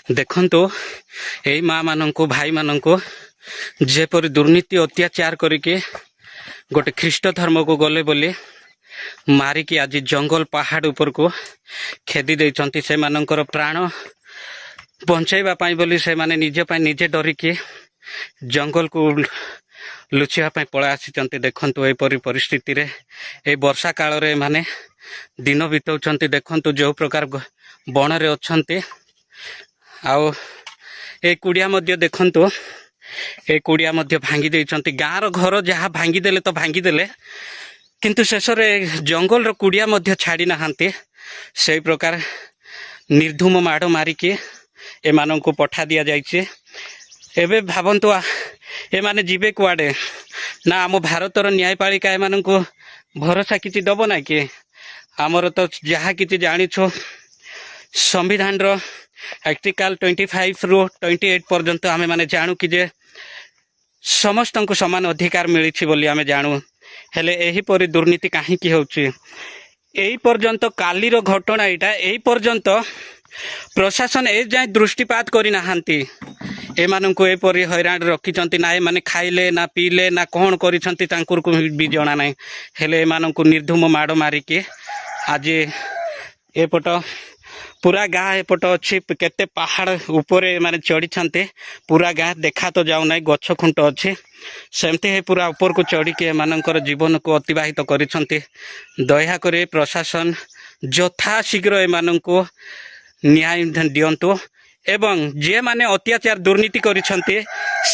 ଦେଖନ୍ତୁ ଏଇ ମା ମାନଙ୍କୁ ଭାଇ ମାନଙ୍କୁ ଯେପରି ଦୁର୍ନୀତି ଅତ୍ୟାଚାର କରିକି ଗୋଟେ ଖ୍ରୀଷ୍ଟ ଧର୍ମକୁ ଗଲେ ବୋଲି ମାରିକି ଆଜି ଜଙ୍ଗଲ ପାହାଡ଼ ଉପରକୁ ଖେଦି ଦେଇଛନ୍ତି। ସେମାନଙ୍କର ପ୍ରାଣ ବଞ୍ଚାଇବା ପାଇଁ ବୋଲି ସେମାନେ ନିଜ ପାଇଁ ନିଜେ ଡରିକି ଜଙ୍ଗଲକୁ ଲୁଚିବା ପାଇଁ ପଳାଇ ଆସିଛନ୍ତି। ଦେଖନ୍ତୁ ଏପରି ପରିସ୍ଥିତିରେ ଏଇ ବର୍ଷା କାଳରେ ଏମାନେ ଦିନ ବିତାଉଛନ୍ତି। ଦେଖନ୍ତୁ ଯେଉଁ ପ୍ରକାର ବଣରେ ଅଛନ୍ତି। ଆଉ ଏ କୁଡ଼ିଆ ମଧ୍ୟ ଦେଖନ୍ତୁ, ଏ କୁଡ଼ିଆ ମଧ୍ୟ ଭାଙ୍ଗି ଦେଇଛନ୍ତି। ଗାଁର ଘର ଯାହା ଭାଙ୍ଗିଦେଲେ ତ ଭାଙ୍ଗିଦେଲେ, କିନ୍ତୁ ଶେଷରେ ଜଙ୍ଗଲର କୁଡ଼ିଆ ମଧ୍ୟ ଛାଡ଼ି ନାହାନ୍ତି। ସେଇ ପ୍ରକାର ନିର୍ଧୁମ ମାଡ଼ ମାରିକି ଏମାନଙ୍କୁ ପଠା ଦିଆଯାଇଛି। ଏବେ ଭାବନ୍ତୁ ଏମାନେ ଯିବେ କୁଆଡ଼େ? ନା ଆମ ଭାରତର ନ୍ୟାୟପାଳିକା ଏମାନଙ୍କୁ ଭରସା କିଛି ଦେବ ନା କି? ଆମର ତ ଯାହା କିଛି ଜାଣିଛୁ ସମ୍ବିଧାନର ଆର୍ଟିକଲ 25ରୁ 28 ପର୍ଯ୍ୟନ୍ତ ଆମେ ମାନେ ଜାଣୁ କି ଯେ ସମସ୍ତଙ୍କୁ ସମାନ ଅଧିକାର ମିଳିଛି ବୋଲି ଆମେ ଜାଣୁ। ହେଲେ ଏହିପରି ଦୁର୍ନୀତି କାହିଁକି ହେଉଛି? ଏଇ ପର୍ଯ୍ୟନ୍ତ କାଲିର ଘଟଣା ଏଇଟା, ଏଇ ପର୍ଯ୍ୟନ୍ତ ପ୍ରଶାସନ ଏ ଯାଏଁ ଦୃଷ୍ଟିପାତ କରିନାହାନ୍ତି। ଏମାନଙ୍କୁ ଏପରି ହଇରାଣ ରଖିଛନ୍ତି। ନା ଏମାନେ ଖାଇଲେ ନା ପିଇଲେ ନା କ'ଣ କରିଛନ୍ତି ତାଙ୍କୁ ବି ଜଣା ନାହିଁ। ହେଲେ ଏମାନଙ୍କୁ ନିର୍ଧୁମ ମାଡ଼ ମାରିକି ଆଜି ଏପଟ ପୁରା ଗାଁ ଏପଟ ଅଛି, କେତେ ପାହାଡ଼ ଉପରେ ଏମାନେ ଚଢ଼ିଛନ୍ତି। ପୁରା ଗାଁ ଦେଖା ତ ଯାଉନାହିଁ, ଗଛ ଖୁଣ୍ଟ ଅଛି। ସେମିତି ପୁରା ଉପରକୁ ଚଢ଼ିକି ଏମାନଙ୍କର ଜୀବନକୁ ଅତିବାହିତ କରିଛନ୍ତି। ଦୟାକରି ପ୍ରଶାସନ ଯଥା ଶୀଘ୍ର ଏମାନଙ୍କୁ ନ୍ୟାୟ ଦିଅନ୍ତୁ ଏବଂ ଯେଉଁମାନେ ଅତ୍ୟାଚାର ଦୁର୍ନୀତି କରିଛନ୍ତି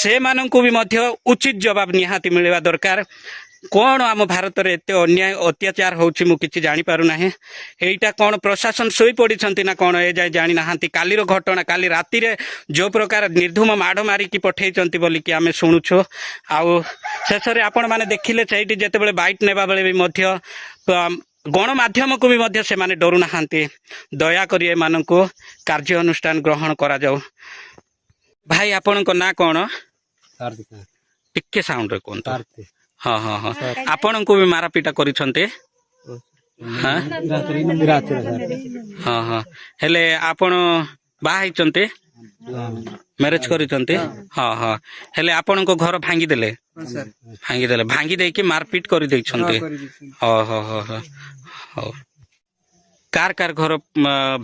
ସେମାନଙ୍କୁ ବି ମଧ୍ୟ ଉଚିତ ଜବାବ ନିହାତି ମିଳିବା ଦରକାର। କ'ଣ ଆମ ଭାରତରେ ଏତେ ଅନ୍ୟାୟ ଅତ୍ୟାଚାର ହେଉଛି ମୁଁ କିଛି ଜାଣିପାରୁନାହିଁ। ଏଇଟା କ'ଣ ପ୍ରଶାସନ ଶୋଇପଡ଼ିଛନ୍ତି ନା କ'ଣ ଏ ଯାଏ ଜାଣିନାହାନ୍ତି? କାଲିର ଘଟଣା, କାଲି ରାତିରେ ଯେଉଁ ପ୍ରକାର ନିର୍ଧୁମ ମାଡ଼ ମାରିକି ପଠାଇଛନ୍ତି ବୋଲିକି ଆମେ ଶୁଣୁଛୁ। ଆଉ ଶେଷରେ ଆପଣମାନେ ଦେଖିଲେ ସେଇଠି ଯେତେବେଳେ ବାଇଟ୍ ନେବା ବେଳେ ବି ମଧ୍ୟ ଗଣମାଧ୍ୟମକୁ ବି ମଧ୍ୟ ସେମାନେ ଡରୁନାହାନ୍ତି। ଦୟାକରି ଏମାନଙ୍କୁ କାର୍ଯ୍ୟ ଅନୁଷ୍ଠାନ ଗ୍ରହଣ କରାଯାଉ। ଭାଇ ଆପଣଙ୍କ ନାଁ କ'ଣ? ଟିକେ ସାଉଣ୍ଡରେ କୁହନ୍ତୁ। ହଁ ହଁ ହଁ, ଆପଣଙ୍କୁ ବି ମାରପିଟା କରିଛନ୍ତି? ହଁ ହଁ, ହେଲେ ଆପଣ ବାହା ହେଇଛନ୍ତି? ମ୍ୟାରେଜ କରିଛନ୍ତି? ହଁ ହଁ, ହେଲେ ଆପଣଙ୍କ ଘର ଭାଙ୍ଗିଦେଲେ? ଭାଙ୍ଗି ଦେଇକି ମାରପିଟ କରିଦେଇଛନ୍ତି? ହଉ ହଉ ହଉ ହଉ ହଉ। କାର କାର ଘର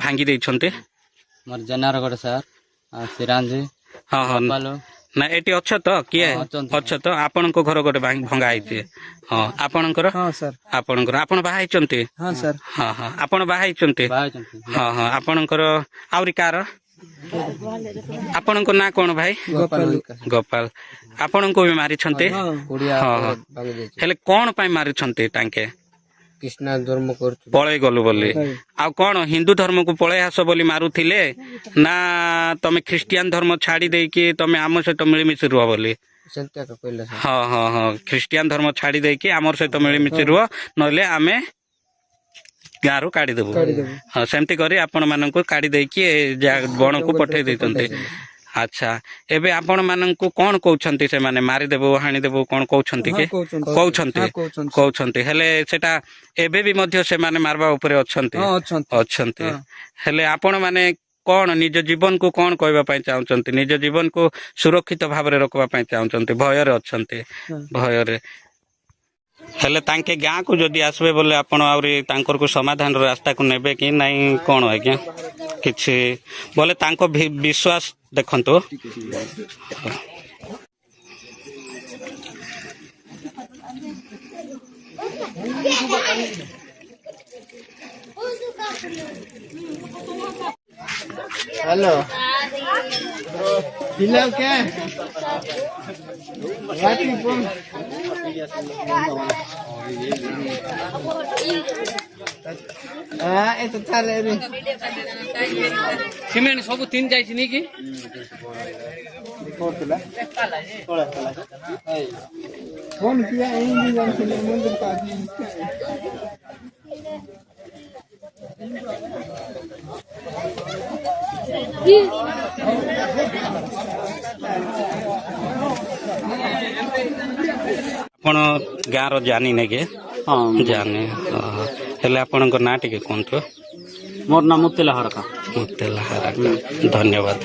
ଭାଙ୍ଗି ଦେଇଛନ୍ତି? ମୋର ଜେନାରଗଡ଼ ସାର୍, ସିରାଞ୍ଜି। ହଁ ହଁ, ନା ଏଠି ଅଛ ତ? କିଏ ଅଛ ତ? ଆପଣଙ୍କ ଘର ଗୋଟେ ଭଙ୍ଗା ହେଇଛି? ହଁ, ଆପଣଙ୍କର? ଆପଣଙ୍କର, ଆପଣ ବାହା ହେଇଛନ୍ତି? ହଁ ହଁ, ଆପଣ ବାହା ହେଇଛନ୍ତି? ହଁ ହଁ, ଆପଣଙ୍କର ଆହୁରି କାର? ଆପଣଙ୍କ ନାଁ କ'ଣ ଭାଇ? ଗୋପାଳ। ଆପଣଙ୍କୁ ବି ମାରିଛନ୍ତି? ହଁ ହଁ, ହେଲେ କ'ଣ ପାଇଁ ମାରିଛନ୍ତି ତାଙ୍କେ? କୃଷ୍ଣ ଧର୍ମ କରୁଛୁ, ପଳେଇ ଗଲୁ ବୋଲି। ଆଉ କ'ଣ ହିନ୍ଦୁ ଧର୍ମକୁ ପଳେଇ ଆସ ବୋଲି ମାରୁଥିଲେ ନା ତମେ ଖ୍ରୀଷ୍ଟିଆନ ଧର୍ମ ଛାଡ଼ି ଦେଇକି ତମେ ଆମ ସହିତ ମିଳିମିଶି ରୁହ ବୋଲି? ହଁ ହଁ ହଁ, ଖ୍ରୀଷ୍ଟିଆନ ଧର୍ମ ଛାଡ଼ି ଦେଇକି ଆମର ସହିତ ମିଳିମିଶି ରୁହ, ନହେଲେ ଆମେ ଗାଁରୁ କାଢ଼ିଦେବୁ। ହଁ, ସେମିତି କରି ଆପଣମାନଙ୍କୁ କାଢ଼ି ଦେଇକି ବଣକୁ ପଠେଇ ଦେଇଛନ୍ତି। ଆଚ୍ଛା, ଏବେ ଆପଣମାନଙ୍କୁ କ'ଣ କହୁଛନ୍ତି ସେମାନେ? ମାରିଦେବୁ, ହାଣିଦେବୁ କ'ଣ କହୁଛନ୍ତି କି? କହୁଛନ୍ତି। ହେଲେ ସେଟା ଏବେ ବି ମଧ୍ୟ ସେମାନେ ମାରିବା ଉପରେ ଅଛନ୍ତି। ହେଲେ ଆପଣମାନେ କ'ଣ ନିଜ ଜୀବନକୁ କ'ଣ କହିବା ପାଇଁ ଚାହୁଁଛନ୍ତି? ନିଜ ଜୀବନକୁ ସୁରକ୍ଷିତ ଭାବରେ ରଖିବା ପାଇଁ ଚାହୁଁଛନ୍ତି? ଭୟରେ ଅଛନ୍ତି? ଭୟରେ। ହେଲେ ତାଙ୍କେ ଗାଁକୁ ଯଦି ଆସିବେ ବୋଲେ ଆପଣ ଆହୁରି ତାଙ୍କରକୁ ସମାଧାନର ରାସ୍ତାକୁ ନେବେ କି ନାଇଁ କ'ଣ ଆଜ୍ଞା? କିଛି ବୋଲେ ତାଙ୍କ ବିଶ୍ୱାସ ଦେଖନ୍ତୁ। हेलो फिलहाल क्या ସିମେଣ୍ଟ ସବୁ ତିନି ଯାଇଛି ନି କି? फोन किया ଆପଣ ଗାଁର ଜାନି ନାଇଁ? ହଁ ଜାନି। ହେଲେ ଆପଣଙ୍କ ନାଁ ଟିକେ କୁହନ୍ତୁ। ମୋର ନାଁ ମୁତିଲା ହରକା। ମୁକ୍ତିଲା ହାରାକା ଧନ୍ୟବାଦ।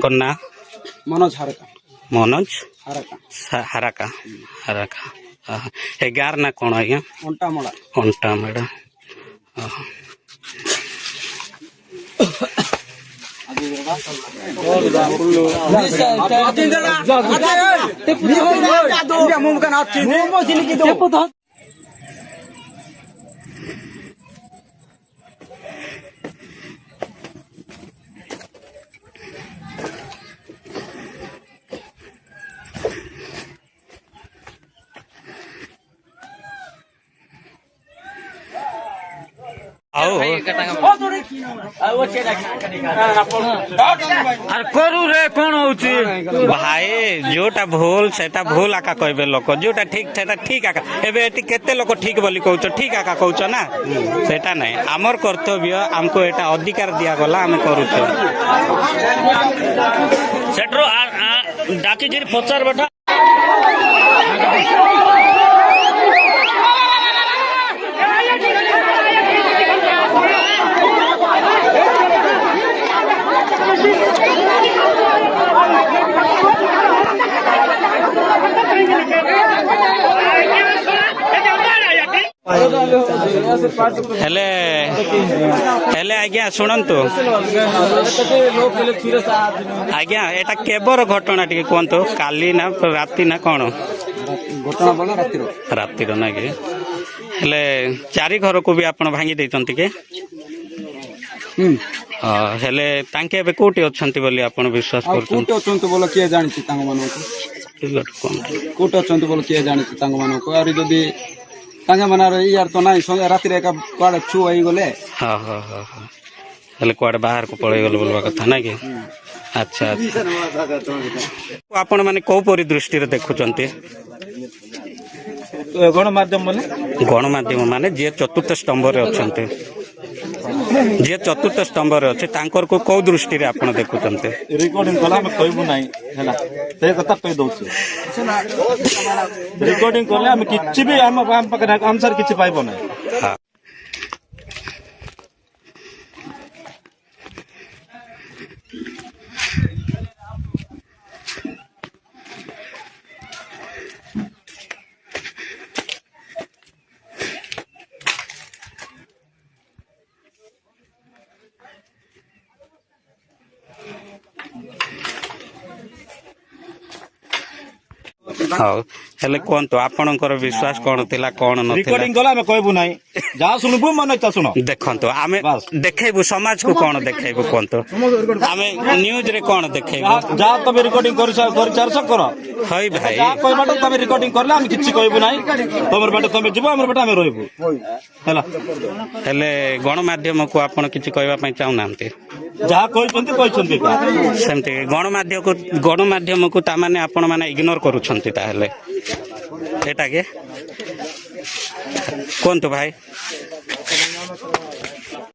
ନା मनोज हरका ମନୋଜ हरका ହାରାକା ହାରାକା ଏ ଗାଁର ନା କ'ଣ ଆଜ୍ଞା? अंटा मोड़ा ଅଣ୍ଟା ମେଢ଼ା। ଆଉ କରୁ ରେ କଣ ହଉଛି ଭାଇ ଯୋଉଟା ଭୁଲ ସେଟା ଭୁଲ ଆକା କହିବେ ଲୋକ, ଯୋଉଟା ଠିକ ସେଟା ଠିକ ଆକା। ଏବେ ଏଠି କେତେ ଲୋକ ଠିକ ବୋଲି କହୁଛ, ଠିକ ଆକା କହୁଛ ନା, ସେଟା ନାହିଁ। ଆମର କର୍ତ୍ତବ୍ୟ, ଆମକୁ ଏଟା ଅଧିକାର ଦିଆଗଲା, ଆମେ କରୁଛୁ। ସେଠୁ ଡାକିକିରି ପଚାର ବେଟା। ହେଲେ ହେଲେ ଆଜ୍ଞା ଶୁଣନ୍ତୁ ଆଜ୍ଞା, ଏଟା କେବର ଘଟଣା ଟିକେ କୁହନ୍ତୁ? କାଲି ନା ରାତି ନା କ'ଣ? घटना बोला रातिर ରାତିର ନା କି? ହେଲେ ଚାରି ଘରକୁ ବି ଆପଣ ଭାଙ୍ଗି ଦେଇଛନ୍ତି କି? ହେଲେ ତାଙ୍କେ ଏବେ କୋଉଠି ଅଛନ୍ତି ବୋଲି ଆପଣ ବିଶ୍ୱାସ କରୁଛନ୍ତି? कोटे अछंतु बोला किए जानिछि तांग मानको कोटे अछंतु बोला किए जानिछि तांग मानको आरि जदी तांग मानार यार तो नाही संगे रातिर एका काडे छु आइ गले ହଁ ହଁ ହଁ ହଁ ହେଲେ କୁଆଡ଼େ ବାହାରକୁ ପଳେଇ ଗଲେ ବୋଲବା କଥା ନା କି? ଆଚ୍ଛା ଆଚ୍ଛା। ଆପଣ ମାନେ କୋଉ ପରି ଦୃଷ୍ଟିରେ ଦେଖୁଛନ୍ତି? गणमाध्यम बोले ଗଣମାଧ୍ୟମ ମାନେ ଯିଏ ଚତୁର୍ଥ ସ୍ତମ୍ଭରେ ଅଛନ୍ତି, ଯିଏ ଚତୁର୍ଥ ସ୍ତମ୍ଭରେ ଅଛି ତାଙ୍କର କୋଉ ଦୃଷ୍ଟିରେ ଆପଣ ଦେଖୁଛନ୍ତି? रिकॉर्डिंग कला में कहबू नहीं हैला ते कथा कह दउछु रिकॉर्डिंग करले हम किछि भी हम पाखरे आंसर किछि पाइबो नहीं। ହଁ ହଉ ହେଲେ କୁହନ୍ତୁ ଆପଣଙ୍କର ବିଶ୍ୱାସ କ'ଣ ଥିଲା କ'ଣ ନଥିଲା? रिकॉर्डिंग कला में कहबू नहीं जा सुनबू मन इच्छा सुनो। ଦେଖନ୍ତୁ ଆମେ ଦେଖେଇବୁ ସମାଜକୁ କ'ଣ ଦେଖେଇବୁ କୁହନ୍ତୁ? ଆମେ ନ୍ୟୁଜରେ କ'ଣ ଦେଖେଇବୁ? जा तबे रिकॉर्डिंग कर चारस कर ହଇ ଭାଇ जा कोई बाटे तबे रिकॉर्डिंग करले हम किछि कहबू नहीं तमर बाटे तमे जिवो हमर बाटे हम रहबू हैला ହେଲେ ଗଣମାଧ୍ୟମକୁ ଆପଣ କିଛି କହିବା ପାଇଁ ଚାହୁଁନାହାନ୍ତି? ଯାହା କହିଛନ୍ତି ସେମିତି ଗଣମାଧ୍ୟମକୁ ତାମାନେ ଆପଣମାନେ ଇଗ୍ନୋର କରୁଛନ୍ତି ତାହେଲେ ଏଟା କି? କୁହନ୍ତୁ ଭାଇ।